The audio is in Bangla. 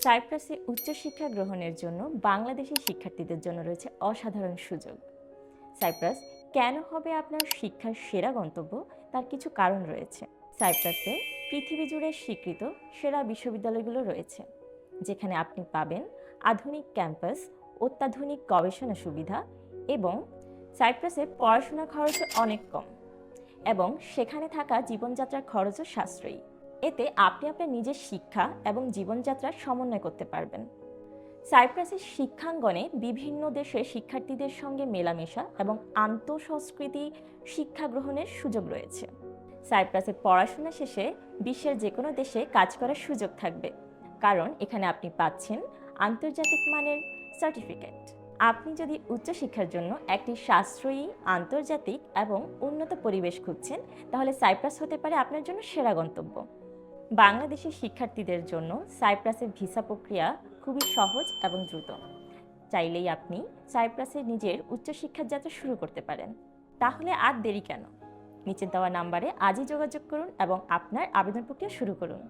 সাইপ্রাসে উচ্চশিক্ষা গ্রহণের জন্য বাংলাদেশি শিক্ষার্থীদের জন্য রয়েছে অসাধারণ সুযোগ। সাইপ্রাস কেন হবে আপনার শিক্ষার সেরা গন্তব্য, তার কিছু কারণ রয়েছে। সাইপ্রাসে পৃথিবী জুড়ে স্বীকৃত সেরা বিশ্ববিদ্যালয়গুলো রয়েছে, যেখানে আপনি পাবেন আধুনিক ক্যাম্পাস, অত্যাধুনিক গবেষণা সুবিধা এবং সাইপ্রাসে পড়াশোনার খরচও অনেক কম এবং সেখানে থাকা জীবনযাত্রার খরচও সাশ্রয়ী। এতে আপনি আপনার নিজের শিক্ষা এবং জীবনযাত্রার সমন্বয় করতে পারবেন। সাইপ্রাসের শিক্ষাঙ্গনে বিভিন্ন দেশের শিক্ষার্থীদের সঙ্গে মেলামেশা এবং আন্তঃসংস্কৃতি শিক্ষা গ্রহণের সুযোগ রয়েছে। সাইপ্রাসে পড়াশোনা শেষে বিশ্বের যে কোনো দেশে কাজ করার সুযোগ থাকবে, কারণ এখানে আপনি পাচ্ছেন আন্তর্জাতিক মানের সার্টিফিকেট। আপনি যদি উচ্চশিক্ষার জন্য একটি সাশ্রয়ী, আন্তর্জাতিক এবং উন্নত পরিবেশ খুঁজছেন, তাহলে সাইপ্রাস হতে পারে আপনার জন্য সেরা গন্তব্য। বাংলাদেশের শিক্ষার্থীদের জন্য সাইপ্রাসের ভিসা প্রক্রিয়া খুবই সহজ এবং দ্রুত। চাইলেই আপনি সাইপ্রাসে নিজের উচ্চশিক্ষার যাত্রা শুরু করতে পারেন। তাহলে আর দেরি কেন? নিচে দেওয়া নাম্বারে আজই যোগাযোগ করুন এবং আপনার আবেদন প্রক্রিয়া শুরু করুন।